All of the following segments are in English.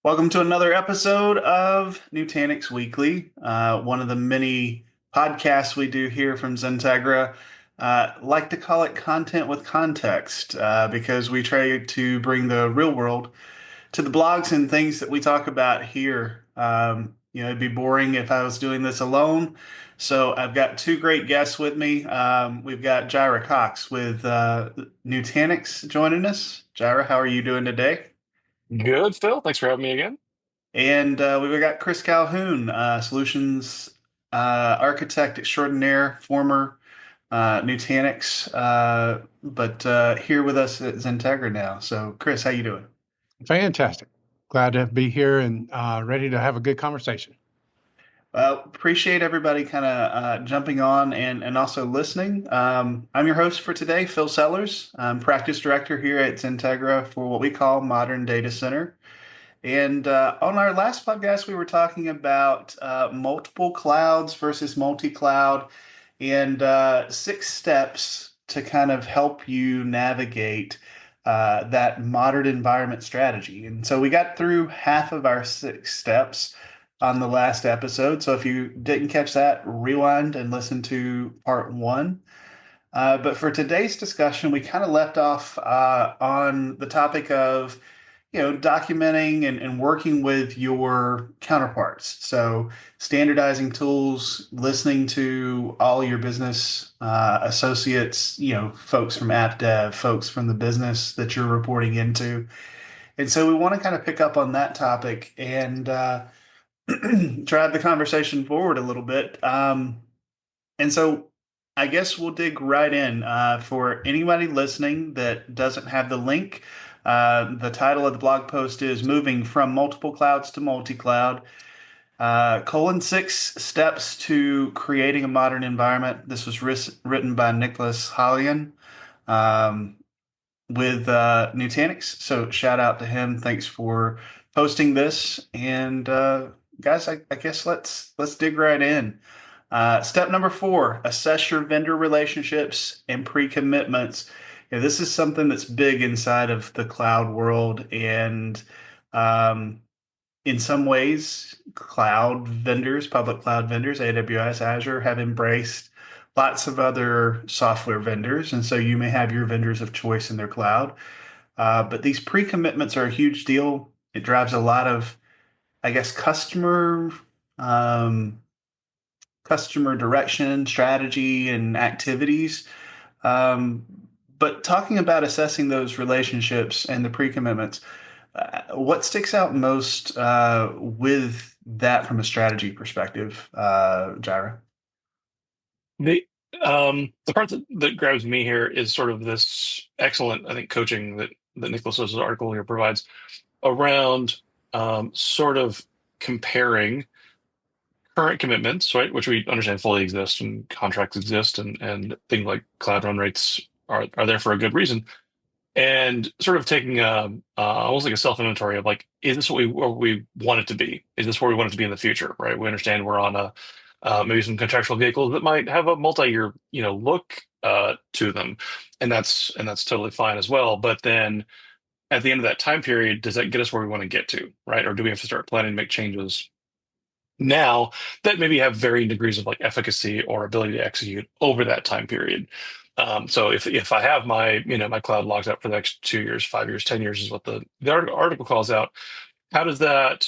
Welcome to another episode of Nutanix Weekly, one of the many podcasts we do here from XenTegra. Like to call it content with context because we try to bring the real world to the blogs and things that we talk about here. It'd be boring if I was doing this alone. So I've got two great guests with me. We've got Jirah Cox with Nutanix joining us. Jirah, how are you doing today? Good, Phil. Thanks for having me again. And we've got Chris Calhoun, solutions architect extraordinaire, former Nutanix, but here with us at XenTegra now. So, Chris, how you doing? Fantastic. Glad to be here and ready to have a good conversation. Appreciate everybody kind of jumping on and also listening. I'm your host for today, Phil Sellers. I'm practice director here at XenTegra for what we call Modern Data Center. And on our last podcast, we were talking about multiple clouds versus multi-cloud and 6 steps to kind of help you navigate that modern environment strategy. And so we got through half of our 6 steps on the last episode. So if you didn't catch that, rewind and listen to part 1. But for today's discussion, we kind of left off on the topic of documenting and working with your counterparts. So standardizing tools, listening to all your business associates, folks from app dev, folks from the business that you're reporting into. And so we want to kind of pick up on that topic and drive the conversation forward a little bit. And so I guess we'll dig right in. For anybody listening that doesn't have the link, the title of the blog post is Moving from Multiple Clouds to Multi-Cloud, 6 Steps to Creating a Modern Environment. This was written by Nicholas Hallian with Nutanix. So shout out to him. Thanks for posting this. And guys, I guess let's dig right in. Step number 4, assess your vendor relationships and pre-commitments. This is something that's big inside of the cloud world. And in some ways, cloud vendors, public cloud vendors, AWS, Azure, have embraced lots of other software vendors. And so you may have your vendors of choice in their cloud. But these pre-commitments are a huge deal. It drives a lot of, I guess, customer direction, strategy, and activities. But talking about assessing those relationships and the pre-commitments, what sticks out most with that from a strategy perspective, Jirah? The part that grabs me here is sort of this excellent, I think, coaching that Nicholas's article here provides around sort of comparing current commitments, right, which we understand fully exist and contracts exist and things like cloud run rates are there for a good reason, and sort of taking almost like a self-inventory of like, is this what we want it to be? Is this where we want it to be in the future, right? We understand we're on a maybe some contractual vehicles that might have a multi-year look to them, and that's totally fine as well. But then at the end of that time period, does that get us where we want to get to, right? Or do we have to start planning to make changes now that maybe have varying degrees of like efficacy or ability to execute over that time period? So if I have my my cloud locked up for the next 2 years, 5 years, 10 years is what the article calls out. How does that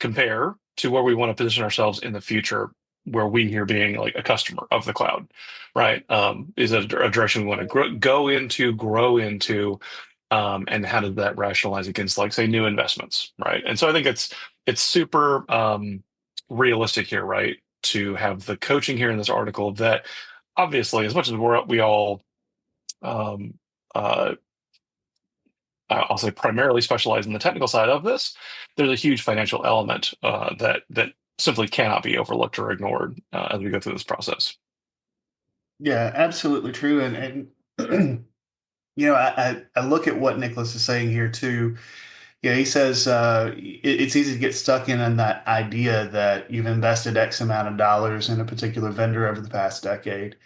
compare to where we want to position ourselves in the future, where we here being like a customer of the cloud, right? Is it a direction we want to grow into, and how does that rationalize against, like, say, new investments, right? And so I think it's super realistic here, right, to have the coaching here in this article that obviously, as much as we all I'll say primarily specialize in the technical side of this, there's a huge financial element that simply cannot be overlooked or ignored as we go through this process. Yeah, absolutely true. And I look at what Nicholas is saying here too. Yeah, he says it's easy to get stuck in that idea that you've invested X amount of dollars in a particular vendor over the past decade.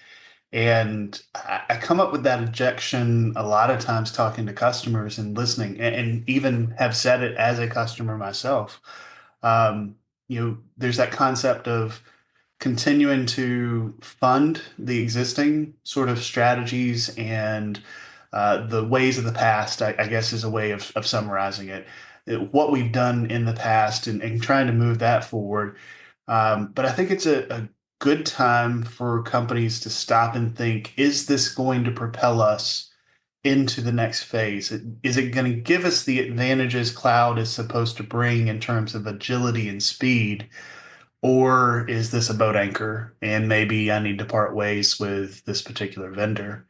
And I come up with that objection a lot of times talking to customers and listening, and even have said it as a customer myself. Um, there's that concept of continuing to fund the existing sort of strategies and the ways of the past, I guess, is a way of summarizing it. What we've done in the past and trying to move that forward. But I think it's a good time for companies to stop and think, is this going to propel us into the next phase? Is it going to give us the advantages cloud is supposed to bring in terms of agility and speed? Or is this a boat anchor and maybe I need to part ways with this particular vendor?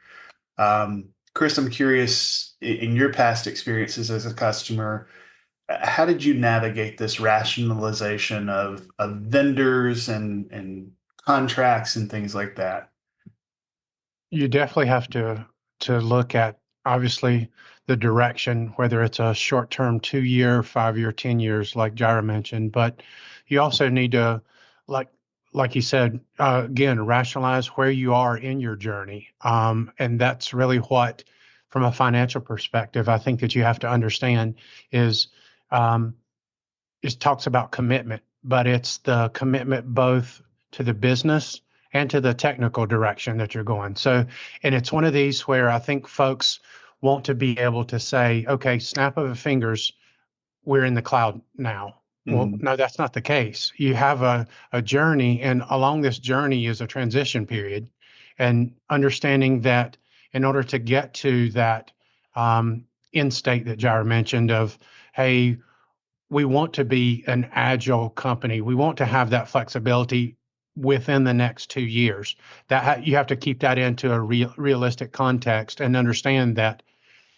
Chris, I'm curious, in your past experiences as a customer, how did you navigate this rationalization of vendors and contracts and things like that? You definitely have to look at obviously the direction, whether it's a short-term 2-year, 5-year, 10 years, like Jirah mentioned, but you also need to, like like you said, again, rationalize where you are in your journey. And that's really what, from a financial perspective, I think that you have to understand is um, it talks about commitment, but it's the commitment both to the business and to the technical direction that you're going. So, and it's one of these where I think folks want to be able to say, okay, snap of the fingers, we're in the cloud now. Well, Mm, no, that's not the case. You have a journey, and along this journey is a transition period, and understanding that in order to get to that end state that Jair mentioned of, hey, we want to be an agile company. We want to have that flexibility within the next 2 years. You have to keep that into a realistic context and understand that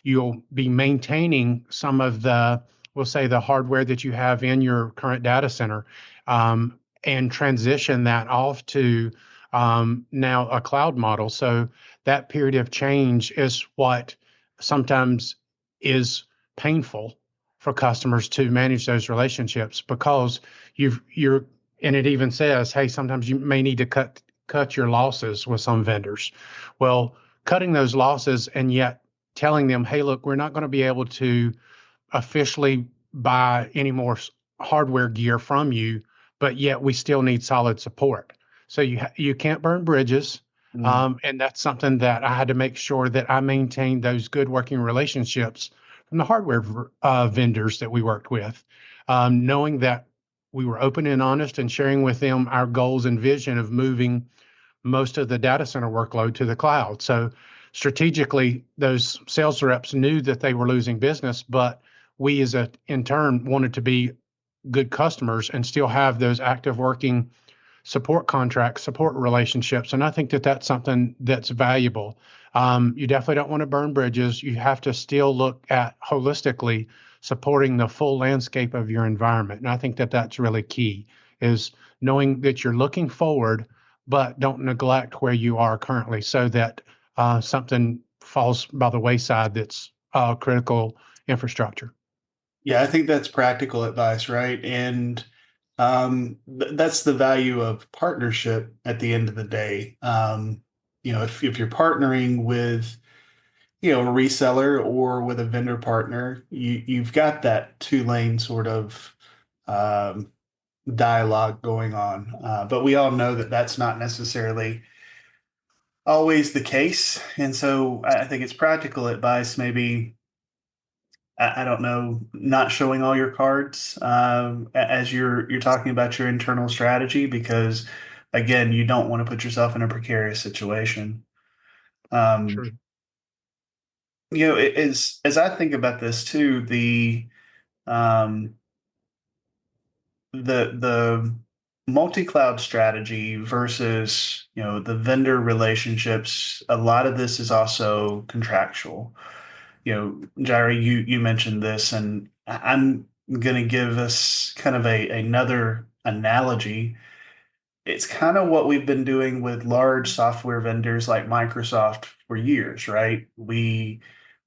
you'll be maintaining some of the, we'll say, the hardware that you have in your current data center, and transition that off to now a cloud model. So that period of change is what sometimes is painful for customers to manage those relationships, because you're, and it even says, hey, sometimes you may need to cut your losses with some vendors. Well, cutting those losses and yet telling them, hey, look, we're not going to be able to officially buy any more hardware gear from you, but yet we still need solid support. So you can't burn bridges. mm. And that's something that I had to make sure that I maintained those good working relationships from the hardware vendors that we worked with, knowing that we were open and honest and sharing with them our goals and vision of moving most of the data center workload to the cloud. So strategically, those sales reps knew that they were losing business, but we as a in turn wanted to be good customers and still have those active working support contracts, support relationships. And I think that that's something that's valuable. You definitely don't want to burn bridges. You have to still look at holistically supporting the full landscape of your environment. And I think that that's really key, is knowing that you're looking forward, but don't neglect where you are currently, so that something falls by the wayside that's critical infrastructure. Yeah, I think that's practical advice, right? And that's the value of partnership at the end of the day. If you're partnering with, a reseller or with a vendor partner, you've got that two-lane sort of um, dialogue going on. But we all know that that's not necessarily always the case. And so I think it's practical advice, maybe I don't know, not showing all your cards as you're talking about your internal strategy, because again, you don't want to put yourself in a precarious situation. Um, True. as I think about this too, um, the multi-cloud strategy versus the vendor relationships. A lot of this is also contractual. Jairi, you mentioned this, and I'm going to give us kind of another analogy. It's kind of what we've been doing with large software vendors like Microsoft for years, right? We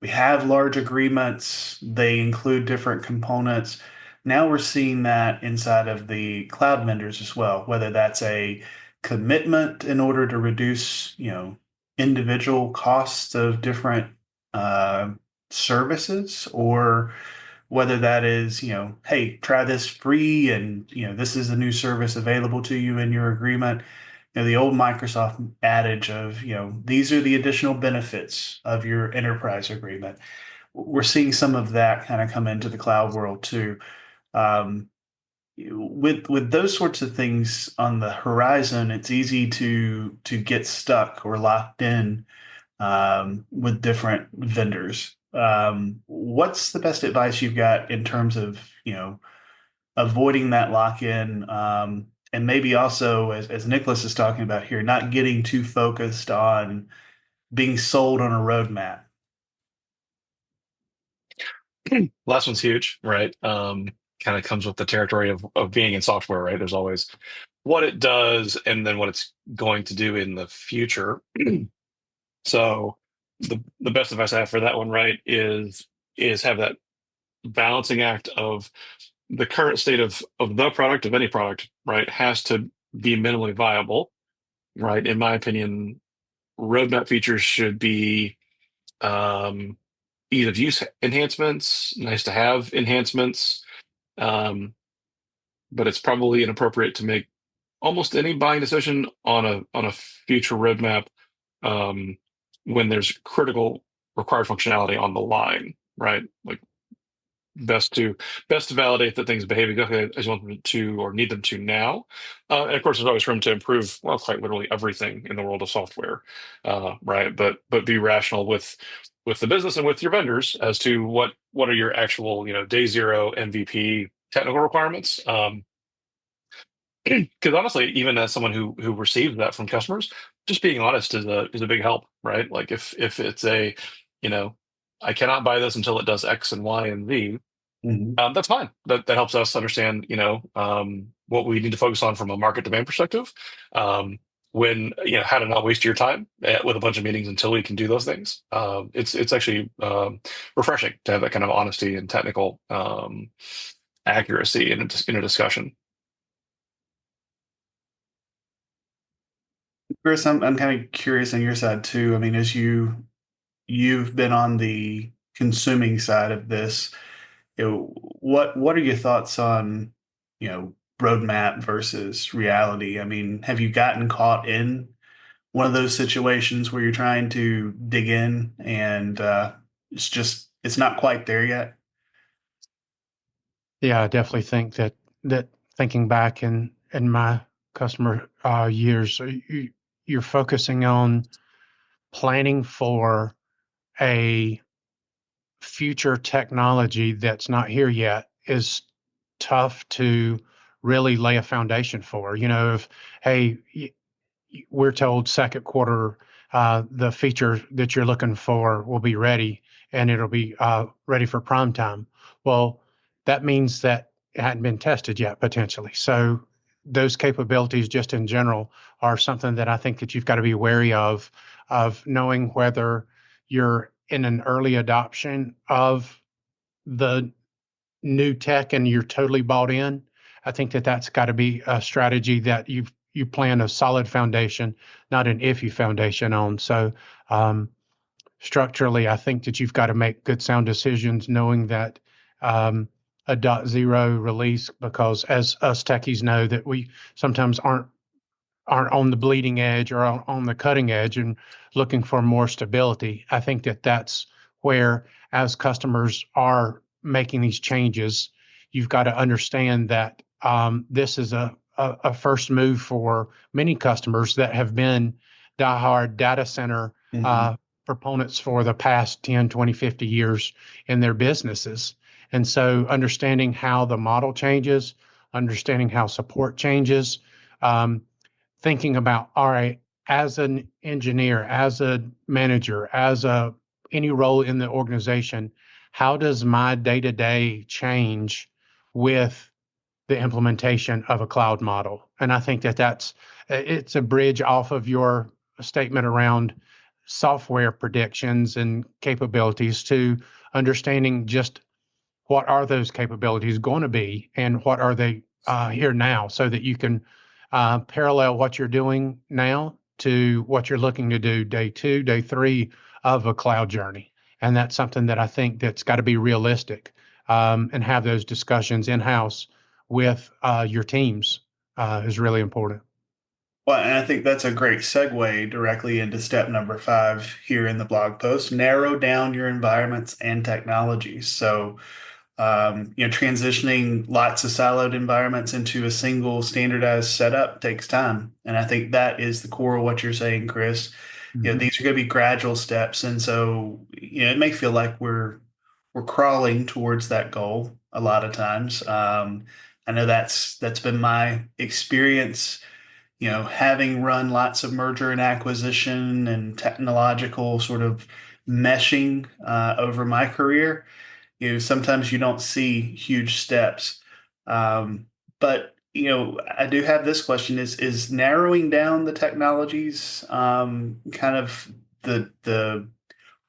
have large agreements, they include different components. Now we're seeing that inside of the cloud vendors as well, whether that's a commitment in order to reduce, individual costs of different uh, services, or whether that is, hey, try this free, and this is a new service available to you in your agreement. The old Microsoft adage of, these are the additional benefits of your enterprise agreement. We're seeing some of that kind of come into the cloud world too. Um, with those sorts of things on the horizon, it's easy to get stuck or locked in with different vendors. What's the best advice you've got in terms of avoiding that lock-in, and maybe also, as Nicholas is talking about here, not getting too focused on being sold on a roadmap? Last one's huge, right? Kind of comes with the territory of being in software, right? There's always what it does and then what it's going to do in the future. So the best advice I have for that one, right, is have that balancing act of the current state of the product, of any product, right, has to be minimally viable, right? In my opinion, roadmap features should be um, ease of use enhancements, nice to have enhancements, um, but it's probably inappropriate to make almost any buying decision on a future roadmap um, when there's critical required functionality on the line, right? Like best to validate that things behave exactly as you want them to or need them to now. And of course, there's always room to improve, well, quite literally everything in the world of software, right? But be rational with the business and with your vendors as to what are your actual day zero MVP technical requirements. Because honestly, even as someone who receives that from customers, just being honest is a big help, right? Like if it's you know, I cannot buy this until it does X and Y and Z, Mhm. that's fine. That helps us understand, what we need to focus on from a market demand perspective. When how to not waste your time with a bunch of meetings until we can do those things. It's actually refreshing to have that kind of honesty and technical accuracy in a discussion. Chris, I'm kind of curious on your side too. I mean, as you've been on the consuming side of this, what are your thoughts on, roadmap versus reality? I mean, have you gotten caught in one of those situations where you're trying to dig in and it's not quite there yet? Yeah, I definitely think that thinking back in my customer years, you're focusing on planning for a future technology that's not here yet is tough to really lay a foundation for. If hey, we're told second quarter, the feature that you're looking for will be ready and it'll be ready for prime time. Well, that means that it hadn't been tested yet potentially. So those capabilities just in general are something that I think that you've got to be wary of knowing whether you're in an early adoption of the new tech and you're totally bought in. I think that that's got to be a strategy that you plan a solid foundation, not an iffy foundation on. So structurally, I think that you've got to make good sound decisions, knowing that a .0 release, because as us techies know that we sometimes aren't on the bleeding edge or on the cutting edge and looking for more stability. I think that that's where, as customers are making these changes, you've got to understand that this is a first move for many customers that have been diehard data center Mhm. proponents for the past 10, 20, 50 years in their businesses. And so understanding how the model changes, understanding how support changes, um, thinking about, all right, as an engineer, as a manager, as a any role in the organization, how does my day-to-day change with the implementation of a cloud model? And I think that it's a bridge off of your statement around software predictions and capabilities to understanding just what are those capabilities going to be and what are they here now, so that you can parallel what you're doing now to what you're looking to do day 2, day 3 of a cloud journey. And that's something that I think that's got to be realistic, and have those discussions in-house with your teams is really important. Well, and I think that's a great segue directly into step number 5 here in the blog post. Narrow down your environments and technologies. So, transitioning lots of siloed environments into a single standardized setup takes time. And I think that is the core of what you're saying, Chris. These are going to be gradual steps. And so, it may feel like we're crawling towards that goal a lot of times. I know that's been my experience, having run lots of merger and acquisition and technological sort of meshing over my career. Sometimes you don't see huge steps. But I do have this question: is narrowing down the technologies kind of the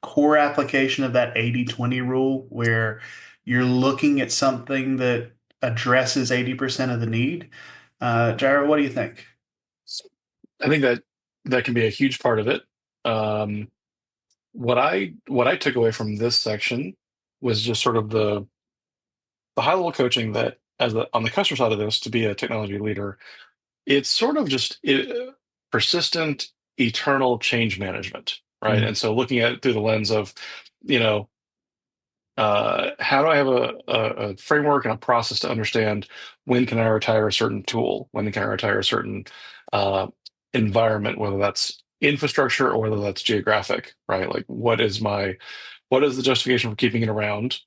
core application of that 80/20 rule, where you're looking at something that addresses 80% of the need? Jirah, what do you think? I think that can be a huge part of it. What I took away from this section was just sort of the high level coaching that on the customer side of this, to be a technology leader, it's sort of just persistent, eternal change management, right? Mm. And so looking at it through the lens of, how do I have a framework and a process to understand when can I retire a certain tool, when can I retire a certain environment, whether that's infrastructure or whether that's geographic, right? Like what is the justification for keeping it around?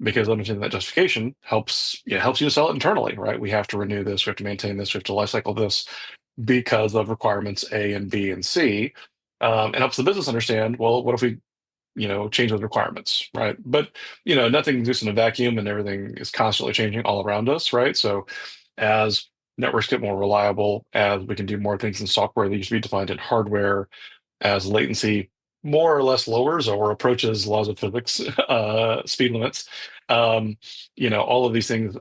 Because understanding that justification helps you to sell it internally, right? We have to renew this, we have to maintain this, we have to lifecycle this because of requirements A and B and C. And helps the business understand, well, what if we change those requirements, right? But nothing exists in a vacuum, and everything is constantly changing all around us, right? So as networks get more reliable, as we can do more things in software that used to be defined in hardware, as latency more or less lowers or approaches laws of physics, speed limits, all of these things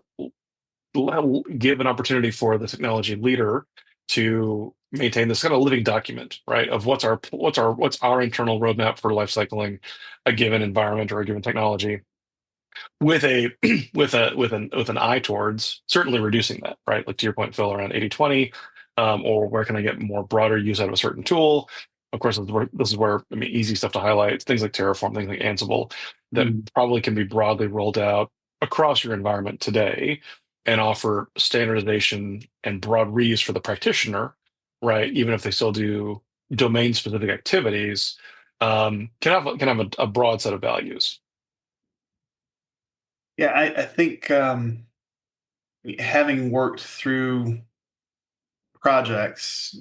give an opportunity for the technology leader to maintain this kind of living document, right, of what's our internal roadmap for life cycling a given environment or a given technology, with a with an eye towards certainly reducing that, right? Like to your point, Phil, around 80/20, or where can I get more broader use out of a certain tool? Of course, this is where I mean, easy stuff to highlight, things like Terraform, things like Ansible, that probably can be broadly rolled out across your environment today and offer standardization and broad reuse for the practitioner, right? Even if they still do domain specific activities, can have a broad set of values. Yeah, I think having worked through projects,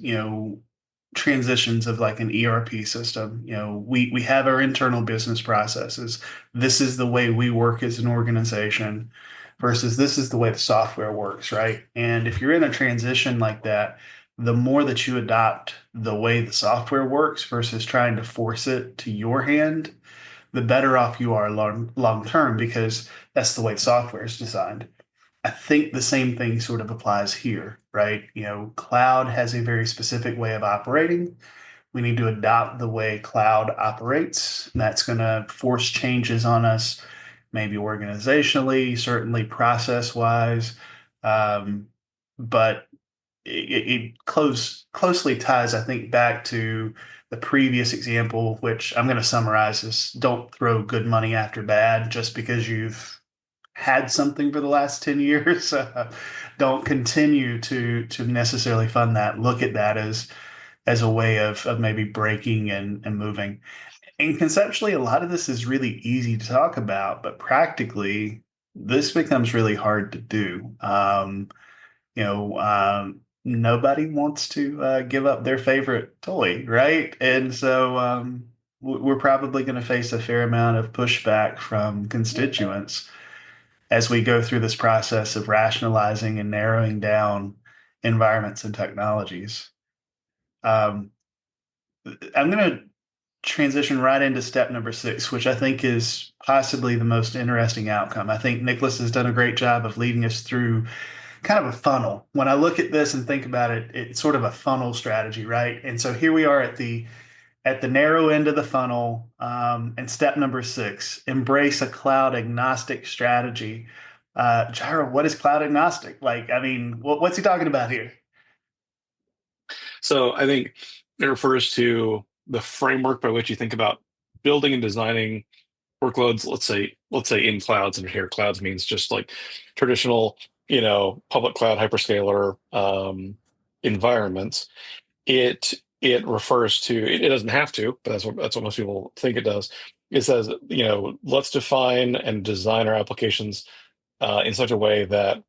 transitions of like an ERP system, we have our internal business processes. This is the way we work as an organization versus this is the way the software works, right? And if you're in a transition like that, the more that you adopt the way the software works versus trying to force it to your hand, the better off you are long term, because that's the way software is designed. I think the same thing sort of applies here, right? Cloud has a very specific way of operating. We need to adopt the way cloud operates. And that's going to force changes on us, maybe organizationally, certainly process wise. But it closely ties, I think, back to the previous example, which I'm going to summarize as: don't throw good money after bad just because you've had something for the last 10 years. Don't continue to necessarily fund that. Look at that as a way of maybe breaking and moving. And conceptually, a lot of this is really easy to talk about, but practically, this becomes really hard to do. Nobody wants to give up their favorite toy, right? And so we're probably going to face a fair amount of pushback from constituents as we go through this process of rationalizing and narrowing down environments and technologies. Um, I'm going to transition right into step number 6, which I think is possibly the most interesting outcome. I think Nicholas has done a great job of leading us through kind of a funnel. When I look at this and think about it, it's sort of a funnel strategy, right? And so here we are at the narrow end of the funnel. And step number 6, embrace a cloud agnostic strategy. Jirah, what is cloud agnostic? Like, I mean, what's he talking about here? So I think it refers to the framework by which you think about building and designing workloads. Let's say in clouds, and here clouds means just like traditional, public cloud hyperscaler environments. It refers to it doesn't have to, but that's what most people think it does. It says, let's define and design our applications in such a way that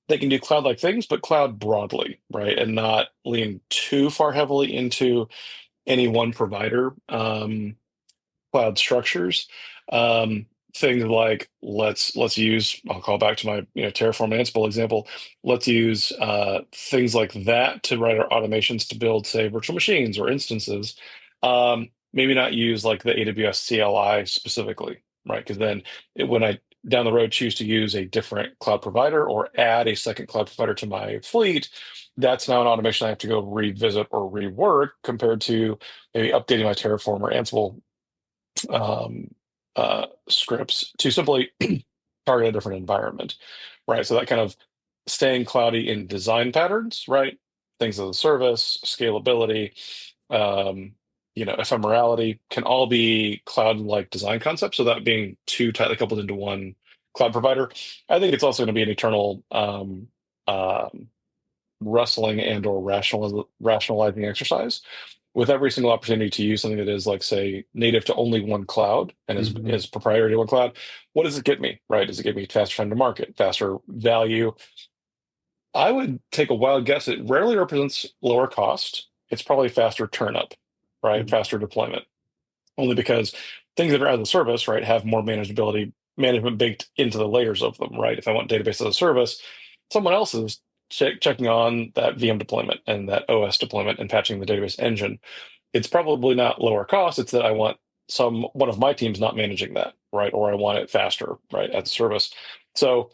they can do cloud-like things, but cloud broadly, right? And not lean too far heavily into any one provider cloud structures. Um, Things like let's use, I'll call back to my Terraform Ansible example. Let's use things like that to write our automations to build, say, virtual machines or instances. Maybe not use like the AWS CLI specifically, right? Because then when I down the road choose to use a different cloud provider or add a second cloud provider to my fleet, that's now an automation I have to go revisit or rework compared to maybe updating my Terraform or Ansible um, scripts to simply target a different environment, right? So that kind of staying cloudy in design patterns, right? Things as a service, scalability, ephemerality can all be cloud-like design concepts. So that being too tightly coupled into one cloud provider, I think it's also going to be an eternal wrestling and or rationalizing exercise with every single opportunity to use something that is like, say, native to only one cloud and is proprietary to one cloud. What does it get me, right? Does it get me faster time to market, faster value? I would take a wild guess. It rarely represents lower cost. It's probably faster turn up, right? Mhm. Faster deployment. Only because things that are as a service, right, have more management baked into the layers of them, right? If I want database as a service, someone else is checking on that VM deployment and that OS deployment and patching the database engine. It's probably not lower cost. It's that I want one of my teams not managing that, right? Or I want it faster, right, as a service. So,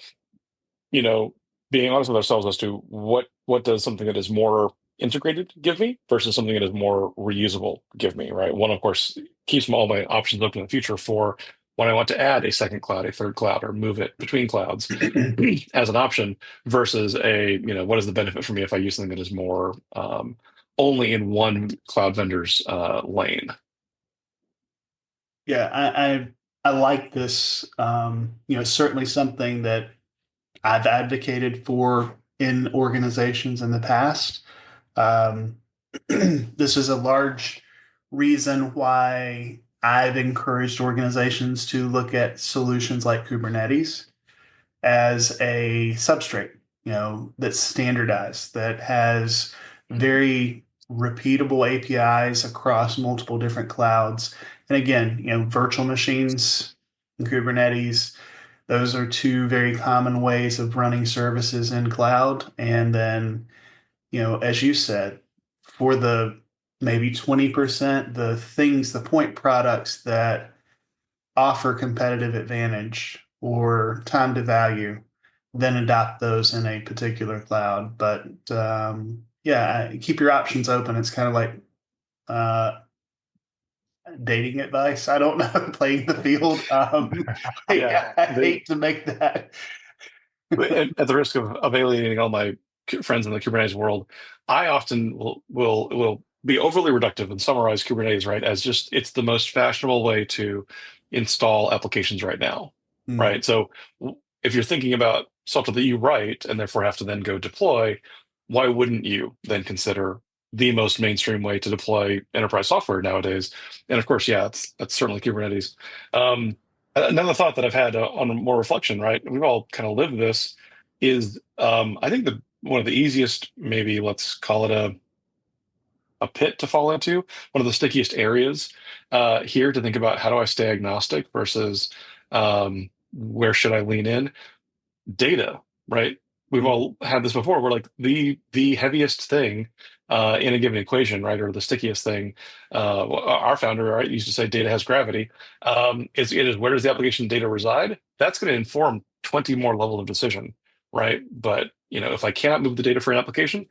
you know, being honest with ourselves as to what does something that is more integrated give me versus something that is more reusable give me, right? One, of course, keeps all my options open in the future for when I want to add a second cloud, a third cloud, or move it between clouds as an option versus what is the benefit for me if I use something that is more only in one cloud vendor's lane. Yeah, I like this. Certainly something that I've advocated for in organizations in the past. Um, this is a large reason why I've encouraged organizations to look at solutions like Kubernetes as a substrate, that's standardized, that has very repeatable APIs across multiple different clouds. And again, virtual machines and Kubernetes, those are two very common ways of running services in cloud. And then, as you said, for the maybe 20%, the point products that offer competitive advantage or time to value, then adopt those in a particular cloud. But yeah, keep your options open. It's kind of like uh, dating advice. I don't know, playing the field. Yeah, I hate to make that. at the risk of alienating all my friends in the Kubernetes world, I often will be overly reductive and summarize Kubernetes, right, as just it's the most fashionable way to install applications right now, Mm. right? So if you're thinking about software that you write and therefore have to then go deploy, why wouldn't you then consider the most mainstream way to deploy enterprise software nowadays? And of course, yeah, that's certainly Kubernetes. Another thought that I've had on more reflection, right? We've all kind of lived this. Is I think one of the easiest, maybe let's call it a pit to fall into, one of the stickiest areas here to think about how do I stay agnostic versus where should I lean in? Data, right? We've all had this before. We're like the heaviest thing in a given equation, right, or the stickiest thing. Our founder, right, used to say data has gravity. It is where does the application data reside? That's going to inform 20 more level of decision, right? But if I cannot move the data for an application,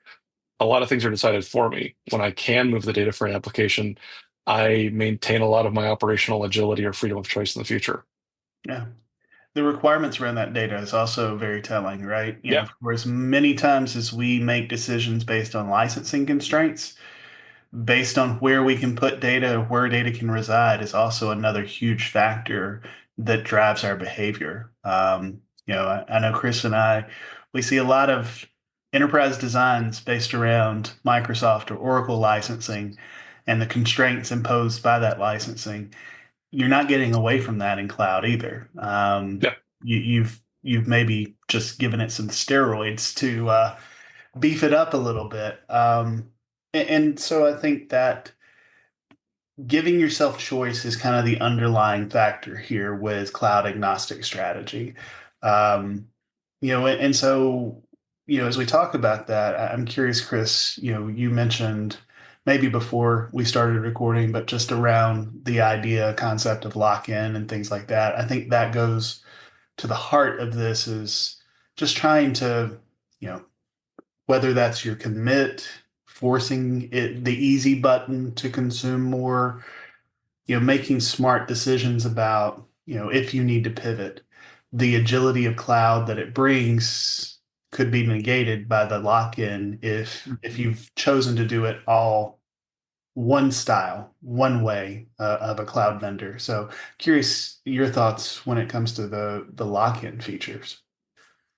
a lot of things are decided for me. When I can move the data for an application, I maintain a lot of my operational agility or freedom of choice in the future. Yeah. The requirements around that data is also very telling, right? Yeah. Of course, many times as we make decisions based on licensing constraints, based on where we can put data, where data can reside is also another huge factor that drives our behavior. I know Chris and I, we see a lot of enterprise designs based around Microsoft or Oracle licensing and the constraints imposed by that licensing. You're not getting away from that in cloud either. Yeah. You've maybe just given it some steroids to beef it up a little bit. And so I think that giving yourself choice is kind of the underlying factor here with cloud agnostic strategy. Um, and so, as we talk about that, I'm curious, Chris, you mentioned maybe before we started recording, but just around the idea, concept of lock-in and things like that. I think that goes to the heart of this is just trying to, you know, whether that's your commit, forcing it the easy button to consume more, making smart decisions about, if you need to pivot. The agility of cloud that it brings could be negated by the lock-in if you've chosen to do it all one style, one way of a cloud vendor. So curious your thoughts when it comes to the lock-in features.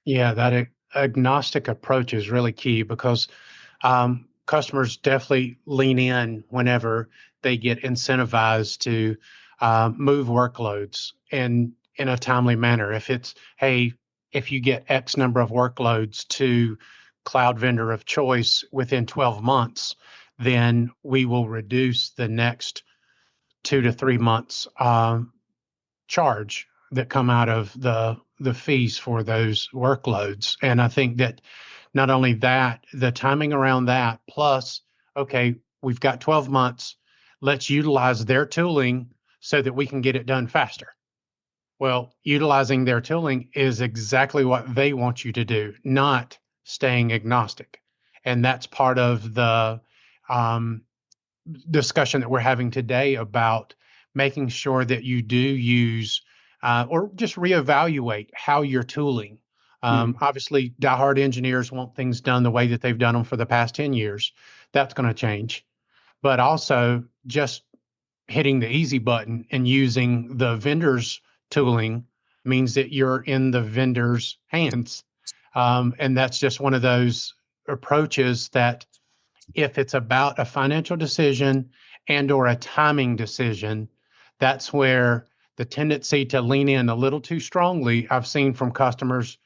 Yeah, that agnostic approach is really key because customers definitely lean in whenever they get incentivized to move workloads and in a timely manner. If it's, hey, if you get X number of workloads to cloud vendor of choice within 12 months, then we will reduce the next 2 to 3 months charge that come out of the fees for those workloads. And I think that not only that, the timing around that, plus, okay, we've got 12 months, let's utilize their tooling so that we can get it done faster. Well, utilizing their tooling is exactly what they want you to do, not staying agnostic. And that's part of the um, discussion that we're having today about making sure that you do use or just reevaluate how you're tooling. Obviously, diehard engineers want things done the way that they've done them for the past 10 years. That's going to change. But also, just hitting the easy button and using the vendor's tooling means that you're in the vendor's hands. And that's just one of those approaches that if it's about a financial decision and or a timing decision, that's where the tendency to lean in a little too strongly, I've seen from customers,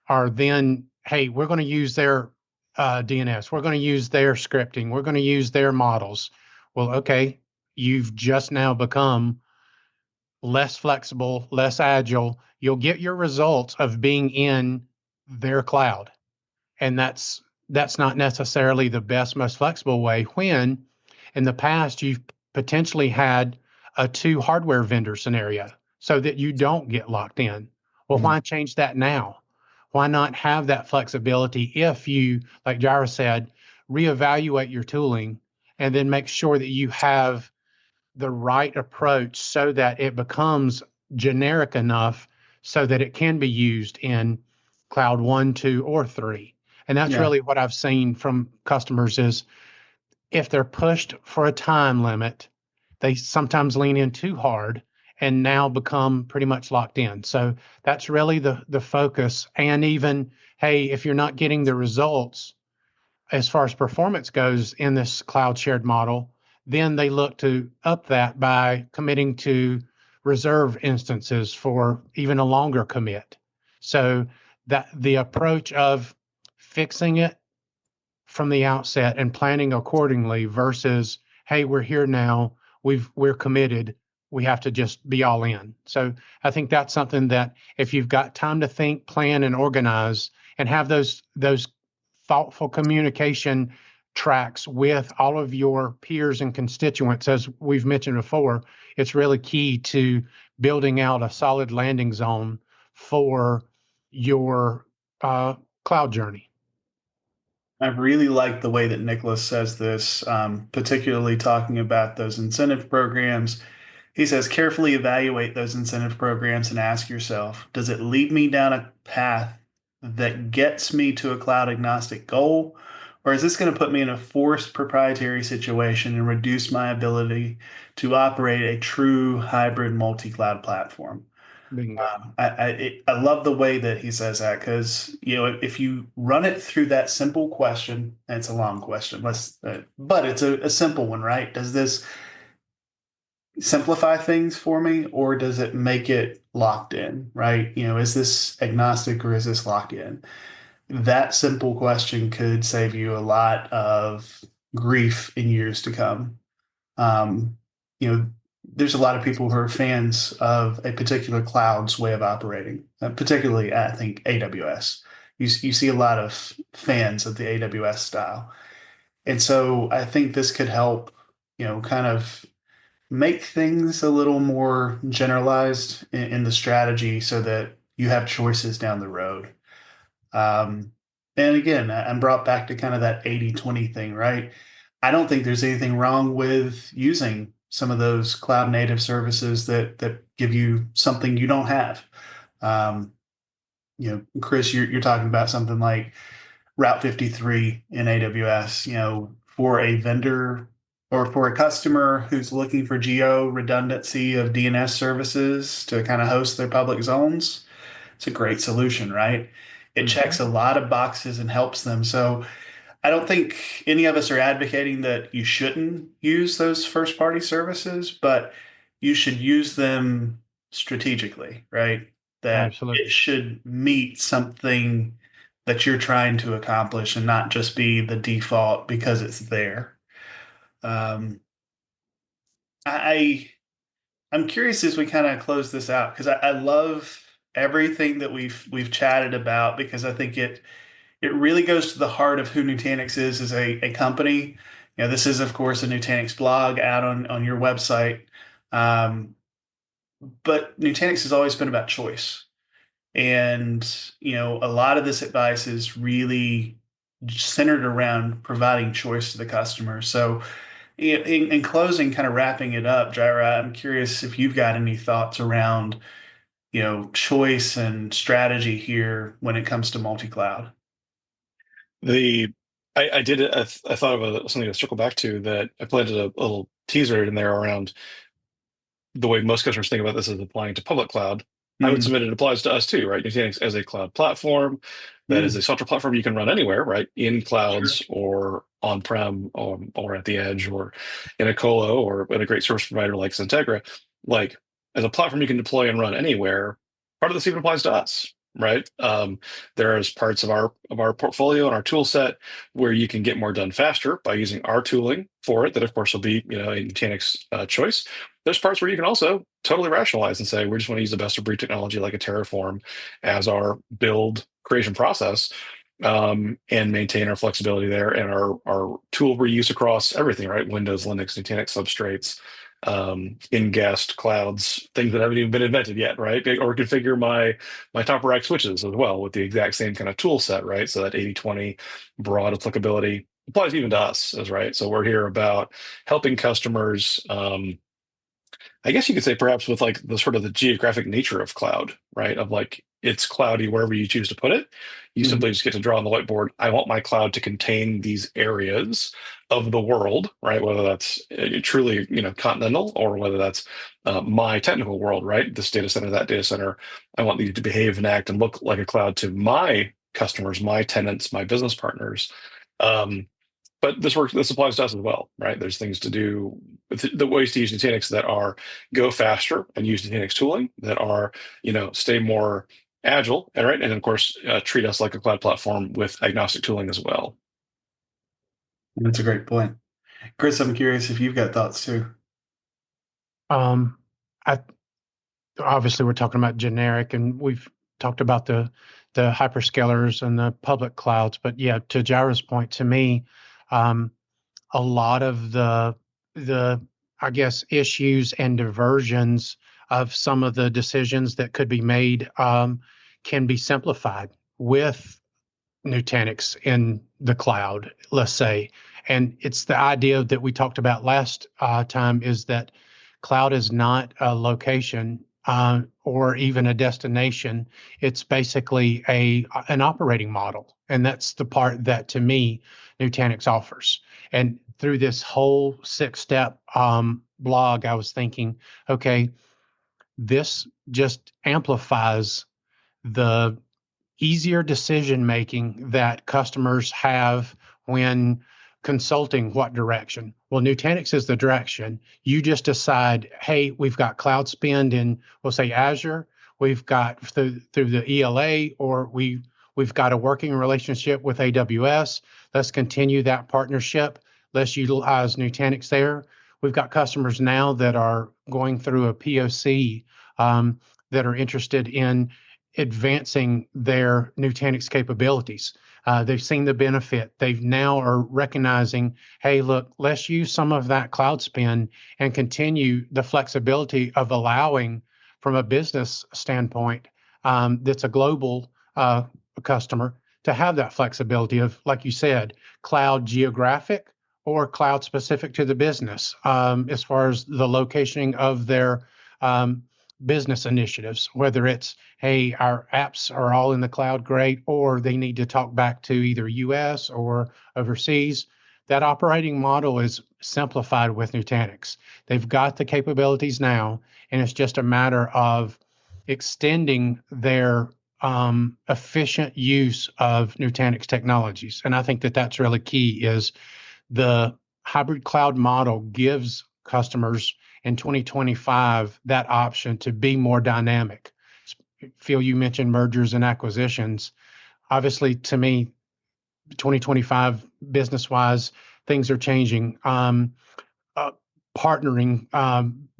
are then, hey, we're going to use their DNS, we're going to use their scripting, we're going to use their models. Well, okay, you've just now become less flexible, less agile. You'll get your results of being in their cloud, and that's not necessarily the best, most flexible way when in the past you've potentially had a two hardware vendor scenario so that you don't get locked in. Well, why change that now? Why not have that flexibility if you, like Jirah said, reevaluate your tooling and then make sure that you have the right approach so that it becomes generic enough so that it can be used in cloud 1, 2, or 3. And that's Yeah. really what I've seen from customers is if they're pushed for a time limit, they sometimes lean in too hard and now become pretty much locked in. So that's really the focus. And even, hey, if you're not getting the results as far as performance goes in this cloud shared model, then they look to up that by committing to reserve instances for even a longer commit. So that the approach of fixing it from the outset and planning accordingly versus, hey, we're here now, we're committed, we have to just be all in. So I think that's something that if you've got time to think, plan, and organize, and have those thoughtful communication tracks with all of your peers and constituents, as we've mentioned before, it's really key to building out a solid landing zone for your cloud journey. I really like the way that Nicholas says this, particularly talking about those incentive programs. He says, carefully evaluate those incentive programs and ask yourself, does it lead me down a path that gets me to a cloud agnostic goal? Or is this going to put me in a forced proprietary situation and reduce my ability to operate a true hybrid multi-cloud platform? Bingo. I love the way that he says that because if you run it through that simple question, and it's a long question, but it's a simple one, right? Does this simplify things for me, or does it make it locked in, right? Is this agnostic or is this locked in? That simple question could save you a lot of grief in years to come. Um, you know, there's a lot of people who are fans of a particular cloud's way of operating, particularly I think AWS. You see a lot of fans of the AWS style. And so I think this could help, kind of make things a little more generalized in the strategy so that you have choices down the road. Um, and again, I'm brought back to kind of that 80-20 thing, right? I don't think there's anything wrong with using some of those cloud native services that give you something you don't have. Um, Chris, you're talking about something like Route 53 in AWS, for a vendor or for a customer who's looking for geo redundancy of DNS services to kind of host their public zones. It's a great solution, right? It checks a lot of boxes and helps them. So I don't think any of us are advocating that you shouldn't use those first party services, but you should use them strategically, right? That it Absolutely. should meet something that you're trying to accomplish and not just be the default because it's there. Um, I I'm curious as we kind of close this out because I love everything that we've chatted about because I think it really goes to the heart of who Nutanix is as a company. This is, of course, a Nutanix blog out on your website. Um, but Nutanix has always been about choice. And, a lot of this advice is really centered around providing choice to the customer. So, in closing, kind of wrapping it up, Jirah, I'm curious if you've got any thoughts around, choice and strategy here when it comes to multi-cloud. The I thought of something to circle back to that I planted a little teaser in there around the way most customers think about this as applying to public cloud. I would Mm, submit it applies to us too, right? Nutanix as a cloud platform that is a mm, software platform you can run anywhere, right? In sure. clouds or on-prem or at the edge or in a colo or in a great service provider like XenTegra. Like as a platform you can deploy and run anywhere, part of this even applies to us, right? There's parts of our portfolio and our tool set where you can get more done faster by using our tooling for it. That of course will be a Nutanix choice. There's parts where you can also totally rationalize and say we just want to use the best of breed technology like a Terraform as our build creation process, and maintain our flexibility there and our tool reuse across everything, right? Windows, Linux, Nutanix substrates, in-guest clouds, things that haven't even been invented yet, right? Or configure my top rack switches as well with the exact same kind of tool set, right? So that 80-20 broad applicability applies even to us, as right. So we're here about helping customers. I guess you could say perhaps with like the sort of the geographic nature of cloud, right? Of like it's cloudy wherever you choose to put it. You Mhm. simply just get to draw on the whiteboard. I want my cloud to contain these areas of the world, right? Whether that's truly continental or whether that's my technical world, right? This data center, that data center. I want these to behave and act and look like a cloud to my customers, my tenants, my business partners. Um, but this applies to us as well, right? There's things to do with the ways to use Nutanix that are go faster and use Nutanix tooling that are, stay more agile, and right, and of course treat us like a cloud platform with agnostic tooling as well. That's a great point. Chris, I'm curious if you've got thoughts too. Um, I obviously we're talking about generic, and we've talked about the hyperscalers and the public clouds. But yeah, to Jaira's point, to me, um, a lot of the I guess issues and diversions of some of the decisions that could be made can be simplified with Nutanix in the cloud, let's say. And it's the idea that we talked about last time, is that cloud is not a location or even a destination. It's basically an operating model. And that's the part that, to me, Nutanix offers. And through this whole 6-step blog, I was thinking, okay, this just amplifies the easier decision making that customers have when consulting what direction. Well, Nutanix is the direction. You just decide, hey, we've got cloud spend in, we'll say, Azure. We've got through the ELA, or we've got a working relationship with AWS. Let's continue that partnership. Let's utilize Nutanix there. We've got customers now that are going through a POC, that are interested in advancing their Nutanix capabilities. They've seen the benefit. They've now are recognizing, hey, look, let's use some of that cloud spend and continue the flexibility of allowing, from a business standpoint, that's a global customer, to have that flexibility of, like you said, cloud geographic or cloud specific to the business, as far as the locationing of their business initiatives, whether it's, hey, our apps are all in the cloud, great, or they need to talk back to either US or overseas. That operating model is simplified with Nutanix. They've got the capabilities now, and it's just a matter of extending their efficient use of Nutanix technologies. And I think that that's really key, is the hybrid cloud model gives customers in 2025 that option to be more dynamic. Phil, you mentioned mergers and acquisitions. Obviously, to me, 2025 business-wise, things are changing. Partnering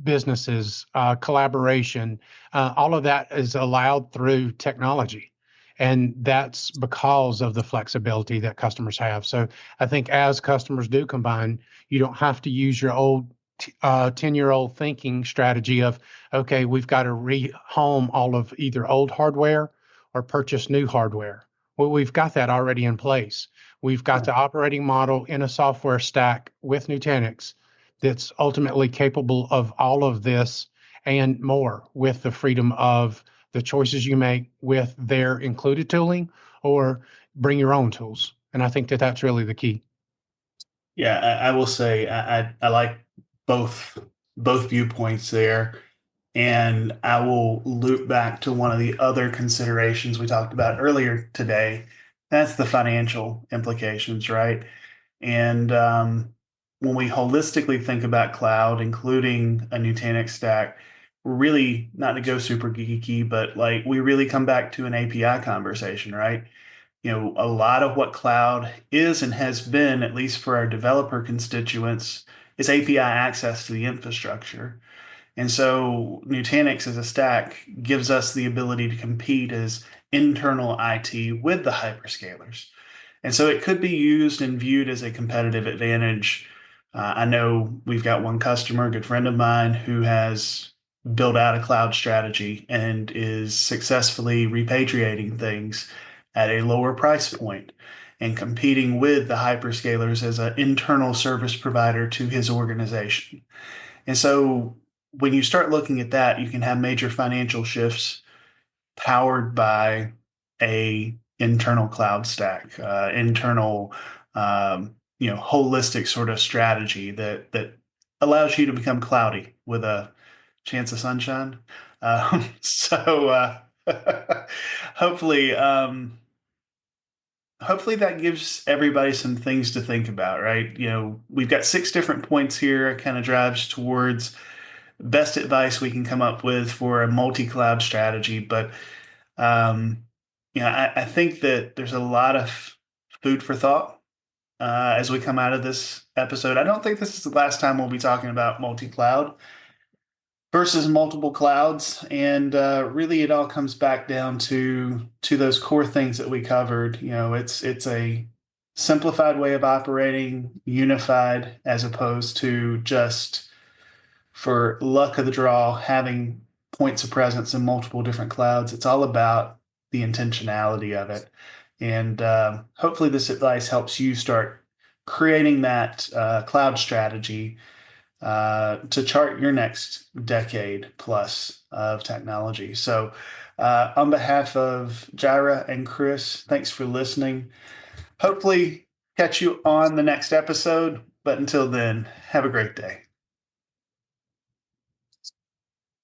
businesses, collaboration, all of that is allowed through technology. And that's because of the flexibility that customers have. So I think as customers do combine, you don't have to use your old 10-year-old thinking strategy of, okay, we've got to rehome all of either old hardware or purchase new hardware. Well, we've got that already in place. We've got the operating model in a software stack with Nutanix that's ultimately capable of all of this and more, with the freedom of the choices you make with their included tooling, or bring your own tools. And I think that that's really the key. Yeah, I will say I like both viewpoints there. And I will loop back to one of the other considerations we talked about earlier today. That's the financial implications, right? And when we holistically think about cloud, including a Nutanix stack, we're really, not to go super geeky, but like we really come back to an API conversation, right? You know, a lot of what cloud is and has been, at least for our developer constituents, is API access to the infrastructure. And so Nutanix as a stack gives us the ability to compete as internal IT with the hyperscalers. And so it could be used and viewed as a competitive advantage. I know we've got one customer, a good friend of mine, who has built out a cloud strategy and is successfully repatriating things at a lower price point and competing with the hyperscalers as an internal service provider to his organization. And so when you start looking at that, you can have major financial shifts powered by a internal cloud stack, internal, holistic sort of strategy that allows you to become cloudy with a chance of sunshine. So hopefully, hopefully that gives everybody some things to think about, right? You know, we've got 6 different points here. It kind of drives towards best advice we can come up with for a multi-cloud strategy. But I think that there's a lot of food for thought as we come out of this episode. I don't think this is the last time we'll be talking about multi-cloud versus multiple clouds, and really it all comes back down to those core things that we covered. You know, it's a simplified way of operating, unified, as opposed to just, for luck of the draw, having points of presence in multiple different clouds. It's all about the intentionality of it. And hopefully this advice helps you start creating that cloud strategy to chart your next decade plus of technology. So on behalf of Jirah and Chris, thanks for listening. Hopefully catch you on the next episode. But until then, have a great day.